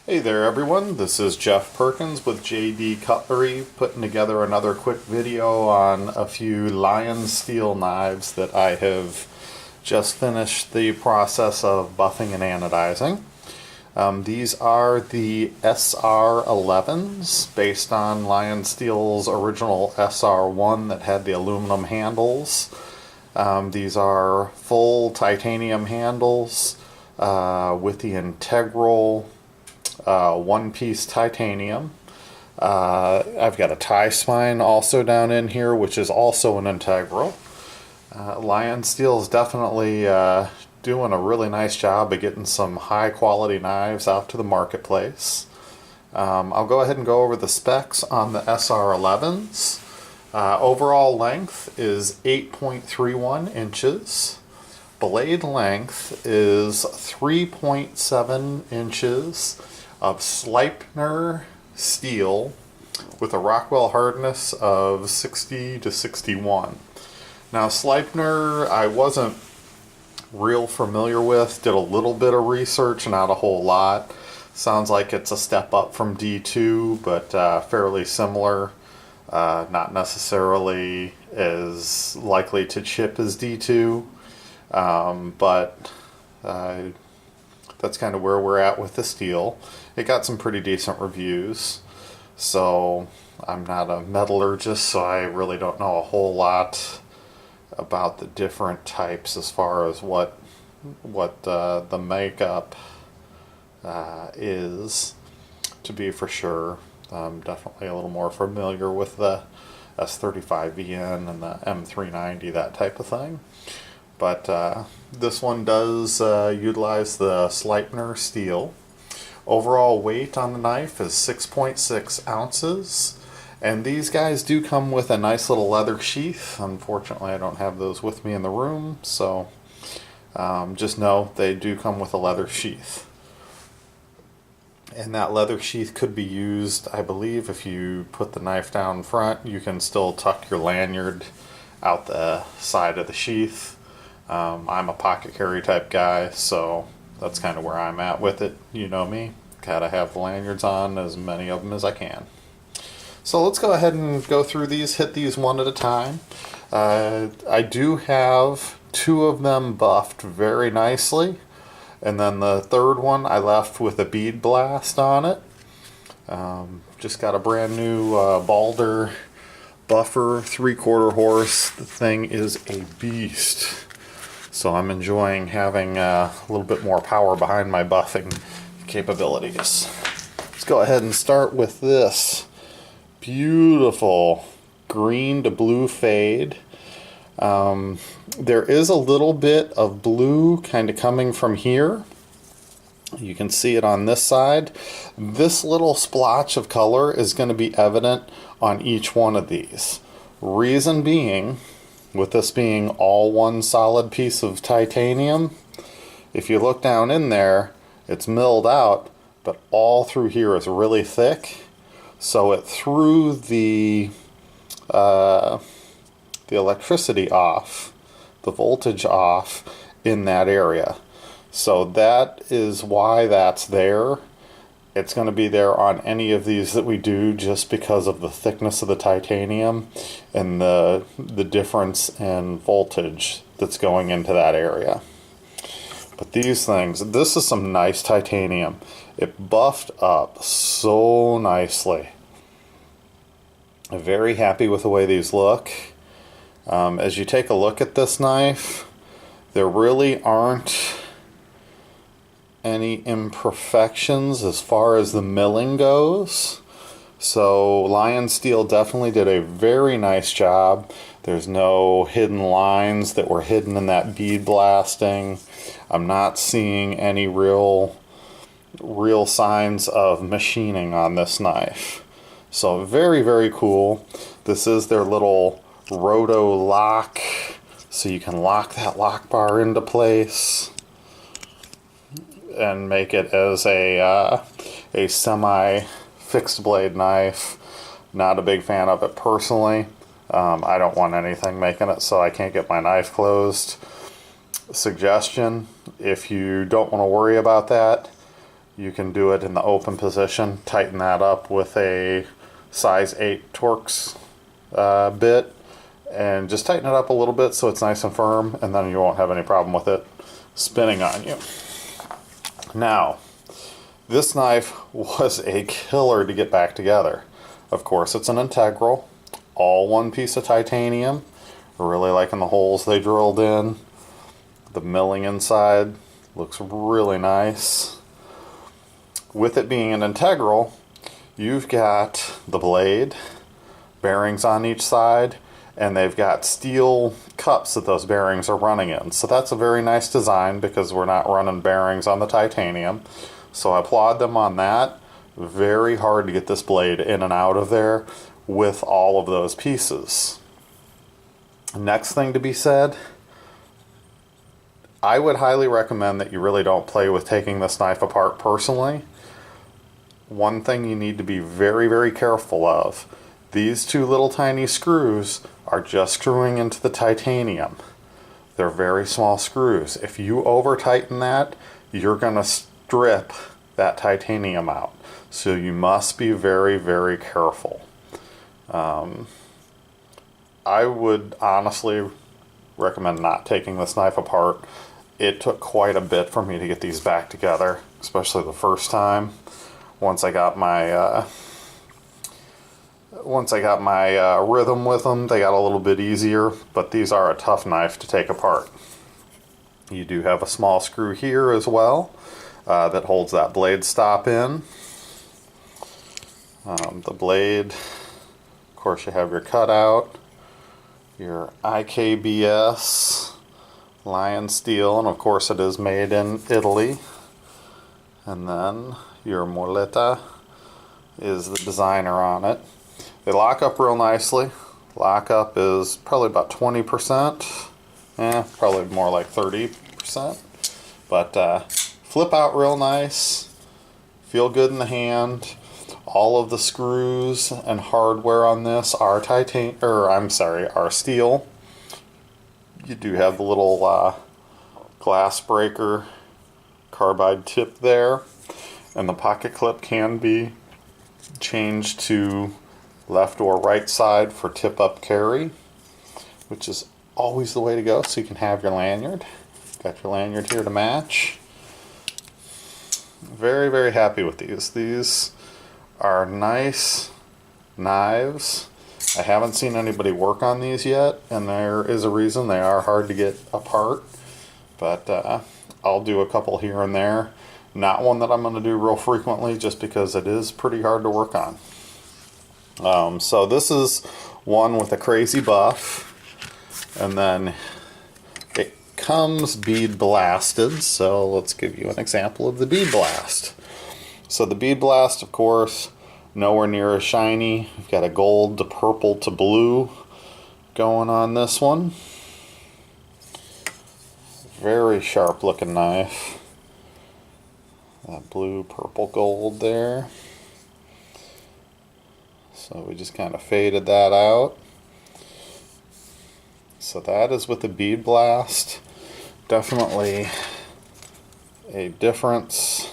Hey there everyone, this is Jeff Perkins with JD Cutlery, putting together another quick video on a few lion steel knives that I have just finished the process of buffing and anodizing. These are the SR11s based on Lion Steel's original SR1 that had the aluminum handles. These are full titanium handles with the integral one-piece titanium. I've got a TiSpine also down in here, which is also an integral. Lion Steel is definitely doing a really nice job of getting some high-quality knives out to the marketplace. I'll go ahead and go over the specs on the SR11s. Overall length is 8.31 inches. Blade length is 3.7 inches of Sleipner steel with a Rockwell hardness of 60 to 61. Now Sleipner I wasn't real familiar with, did a little bit of research, not a whole lot. Sounds like it's a step up from D2, but fairly similar. Not necessarily as likely to chip as D2, but that's kind of where we're at with the steel. It got some pretty decent reviews, so I'm not a metallurgist, so I really don't know a whole lot about the different types as far as what the makeup is, to be for sure. I'm definitely a little more familiar with the S35VN and the M390, that type of thing. But this one does utilize the Sleipner steel. Overall weight on the knife is 6.6 ounces. And these guys do come with a nice little leather sheath. Unfortunately, I don't have those with me in the room, so just know they do come with a leather sheath. And that leather sheath could be used, I believe, if you put the knife down front, you can still tuck your lanyard out the side of the sheath. I'm a pocket carry type guy, so that's kind of where I'm at with it. You know me, gotta have the lanyards on, as many of them as I can. So let's go ahead and go through these, hit these one at a time. I do have two of them buffed very nicely, and then the third one I left with a Bead Blast on it. Just got a brand new Balder buffer, 3/4 horse. The thing is a beast. So I'm enjoying having a little bit more power behind my buffing capabilities. Let's go ahead and start with this beautiful green to blue fade. There is a little bit of blue kind of coming from here. You can see it on this side. This little splotch of color is going to be evident on each one of these. Reason being, with this being all one solid piece of titanium, if you look down in there, it's milled out, but all through here is really thick, so it threw the electricity off, the voltage off in that area. So that is why that's there. It's going to be there on any of these that we do, just because of the thickness of the titanium and the difference in voltage that's going into that area. But these things, this is some nice titanium. It buffed up so nicely. I'm very happy with the way these look. As you take a look at this knife, there really aren't any imperfections as far as the milling goes. So Lion Steel definitely did a very nice job. There's no hidden lines that were hidden in that bead blasting. I'm not seeing any real signs of machining on this knife. So very, very cool. This is their little Roto Lock, so you can lock that lock bar into place and make it as a semi fixed blade knife. Not a big fan of it personally. I don't want anything making it so I can't get my knife closed. Suggestion, if you don't want to worry about that, You can do it in the open position, tighten that up with a size 8 Torx bit, and just tighten it up a little bit so it's nice and firm, and then you won't have any problem with it spinning on you. Now, this knife was a killer to get back together. Of course, it's an integral, all one piece of titanium. Really liking the holes they drilled in. The milling inside looks really nice. With it being an integral, you've got the blade, bearings on each side, and they've got steel cups that those bearings are running in. So that's a very nice design because we're not running bearings on the titanium. So I applaud them on that. Very hard to get this blade in and out of there with all of those pieces. Next thing to be said, I would highly recommend that you really don't play with taking this knife apart personally. One thing you need to be very, very careful of, these two little tiny screws are just screwing into the titanium. They're very small screws. If you over tighten that, you're going to strip that titanium out. So you must be very, very careful. I would honestly recommend not taking this knife apart. It took quite a bit for me to get these back together, especially the first time. Once I got my rhythm with them, they got a little bit easier, but these are a tough knife to take apart. You do have a small screw here as well that holds that blade stop in. The blade, of course, you have your cutout, your IKBS lion steel, and of course it is made in Italy. And then your Moletta is the designer on it. They lock up real nicely. Lockup is probably about 20%, probably more like 30%. But flip out real nice, feel good in the hand. All of the screws and hardware on this are are steel. You do have the little glass breaker carbide tip there, and the pocket clip can be changed to left or right side for tip up carry, which is always the way to go, so you can have your lanyard. Got your lanyard here to match. Very, very happy with these. These are nice knives. I haven't seen anybody work on these yet, and there is a reason. They are hard to get apart, but I'll do a couple here and there. Not one that I'm going to do real frequently just because it is pretty hard to work on. So this is one with a crazy buff, and then it comes bead blasted, so let's give you an example of the Bead Blast. So the Bead Blast, of course, nowhere near as shiny. We've got a gold to purple to blue going on this one. Very sharp looking knife. That blue, purple, gold there. So we just kind of faded that out. So that is with the Bead Blast. Definitely a difference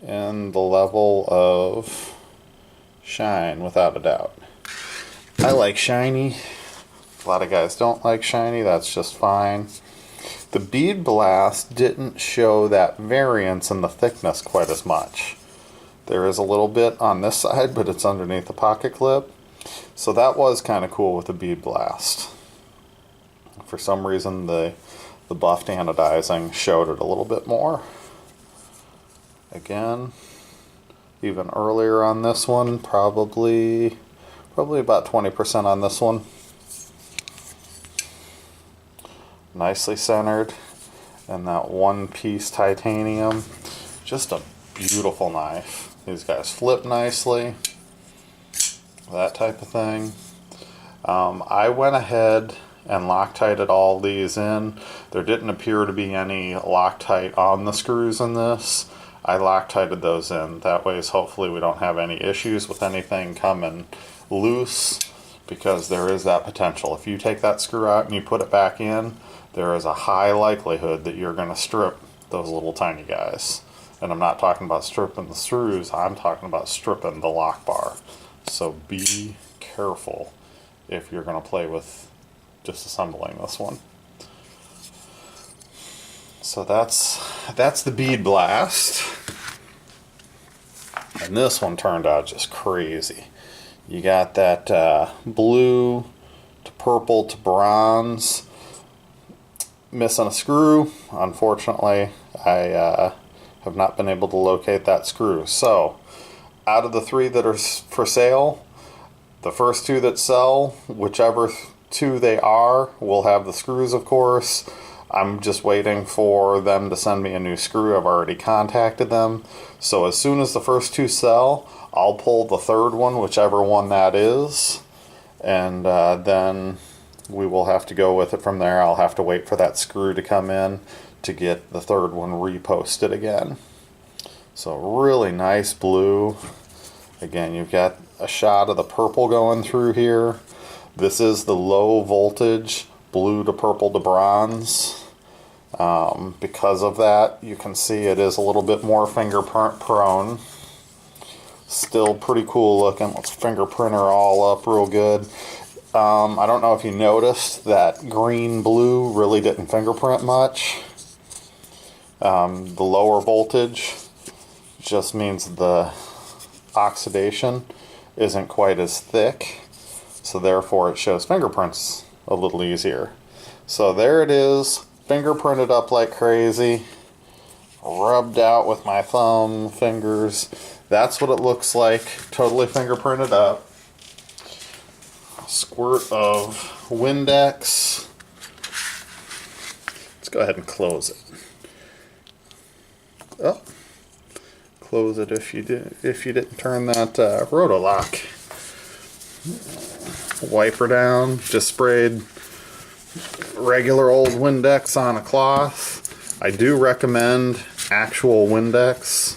in the level of shine, without a doubt. I like shiny. A lot of guys don't like shiny. That's just fine. The Bead Blast didn't show that variance in the thickness quite as much. There is a little bit on this side, but it's underneath the pocket clip. So that was kind of cool with the Bead Blast. For some reason, the buffed anodizing showed it a little bit more. Again, even earlier on this one, probably about 20% on this one. Nicely centered, and that one piece titanium, just a beautiful knife. These guys flip nicely, that type of thing. I went ahead and Loctited all these in. There didn't appear to be any Loctite on the screws in this. I Loctited those in. That way, hopefully we don't have any issues with anything coming loose, because there is that potential. If you take that screw out and you put it back in, there is a high likelihood that you're going to strip those little tiny guys. And I'm not talking about stripping the screws, I'm talking about stripping the lock bar. So be careful if you're going to play with disassembling this one. So that's the Bead Blast. And this one turned out just crazy. You got that blue to purple to bronze. Missing a screw. Unfortunately, I have not been able to locate that screw. So, out of the 3 that are for sale, the first 2 that sell, whichever 2 they are, will have the screws, of course. I'm just waiting for them to send me a new screw. I've already contacted them. So as soon as the first 2 sell, I'll pull the 3rd one, whichever one that is. And then we will have to go with it from there. I'll have to wait for that screw to come in to get the 3rd one reposted again. So really nice blue. Again, you've got a shot of the purple going through here. This is the low voltage blue to purple to bronze. Because of that, you can see it is a little bit more fingerprint prone. Still pretty cool looking. Let's fingerprint her all up real good. I don't know if you noticed that green blue really didn't fingerprint much. The lower voltage just means the oxidation isn't quite as thick, so therefore it shows fingerprints a little easier. So there it is, fingerprinted up like crazy, rubbed out with my thumb, fingers. That's what it looks like, totally fingerprinted up. Squirt of Windex. Let's go ahead and close it. Oh, close it if you didn't turn that Roto Lock. Wipe her down. Just sprayed regular old Windex on a cloth. I do recommend actual Windex.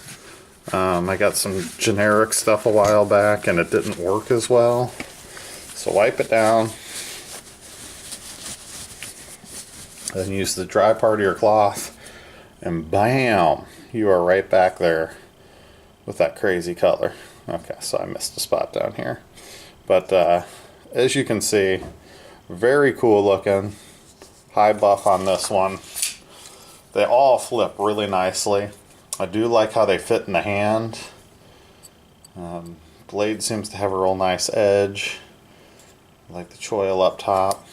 I got some generic stuff a while back and it didn't work as well. So wipe it down. Then use the dry part of your cloth and bam, you are right back there with that crazy color. Okay, so I missed a spot down here. But as you can see, very cool looking. High buff on this one. They all flip really nicely. I do like how they fit in the hand. Blade seems to have a real nice edge. I like the choil up top.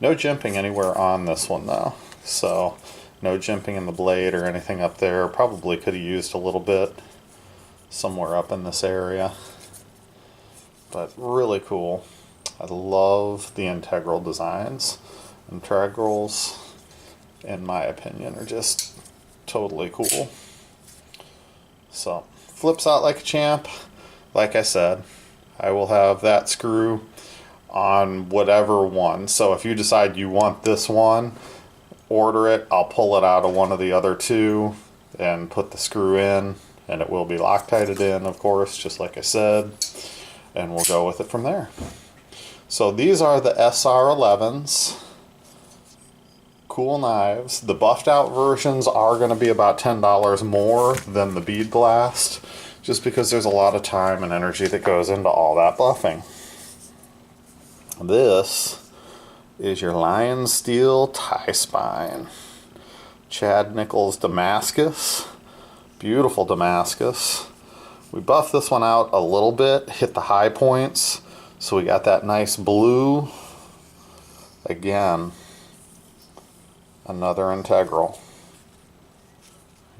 No jimping anywhere on this one though. So no jimping in the blade or anything up there. Probably could have used a little bit somewhere up in this area. But really cool. I love the integral designs. Integrals, in my opinion, are just totally cool. So, flips out like a champ. Like I said, I will have that screw on whatever one. So if you decide you want this one, order it. I'll pull it out of one of the other 2 and put the screw in, and it will be Loctited in, of course, just like I said, and we'll go with it from there. So these are the SR11s. Cool knives. The buffed out versions are going to be about $10 more than the Bead Blast, just because there's a lot of time and energy that goes into all that buffing. This is your Lion Steel TiSpine Chad Nichols Damascus. Beautiful Damascus. We buffed this one out a little bit, hit the high points, so we got that nice blue. Again, another integral.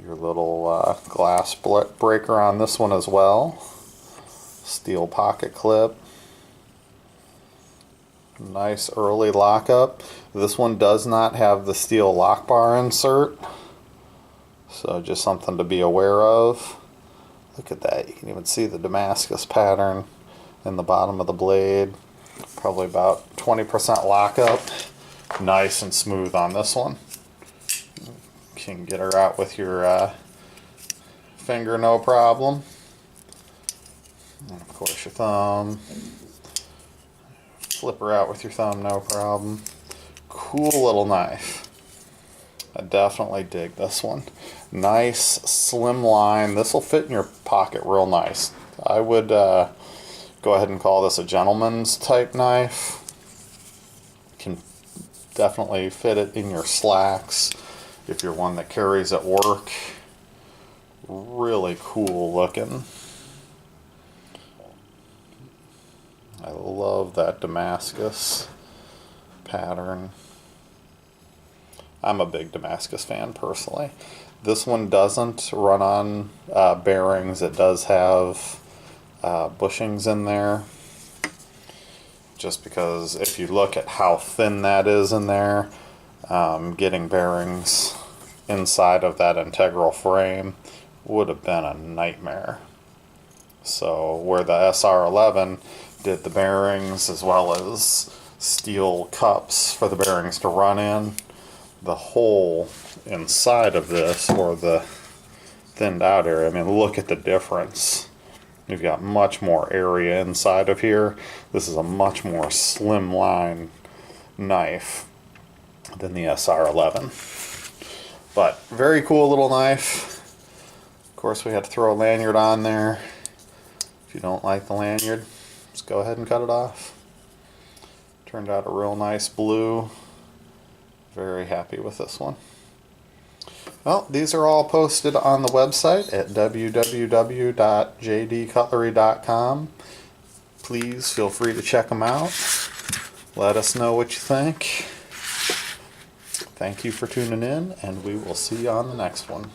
Your little glass breaker on this one as well. Steel pocket clip. Nice early lockup. This one does not have the steel lock bar insert, so just something to be aware of. Look at that, you can even see the Damascus pattern in the bottom of the blade. Probably about 20% lockup. Nice and smooth on this one. You can get her out with your finger, no problem. And of course your thumb. Flip her out with your thumb, no problem. Cool little knife. I definitely dig this one. Nice, slim line. This will fit in your pocket real nice. I would go ahead and call this a gentleman's type knife. Can definitely fit it in your slacks if you're one that carries at work. Really cool looking. I love that Damascus pattern. I'm a big Damascus fan personally. This one doesn't run on bearings. It does have bushings in there. Just because if you look at how thin that is in there, getting bearings inside of that integral frame would have been a nightmare. So where the SR11 did the bearings as well as steel cups for the bearings to run in, the hole inside of this, or the thinned out area, I mean, look at the difference. You've got much more area inside of here. This is a much more slimline knife than the SR11. But very cool little knife. Of course, we had to throw a lanyard on there. If you don't like the lanyard, just go ahead and cut it off. Turned out a real nice blue. Very happy with this one. Well, these are all posted on the website at www.jdcutlery.com. Please feel free to check them out. Let us know what you think. Thank you for tuning in, and we will see you on the next one.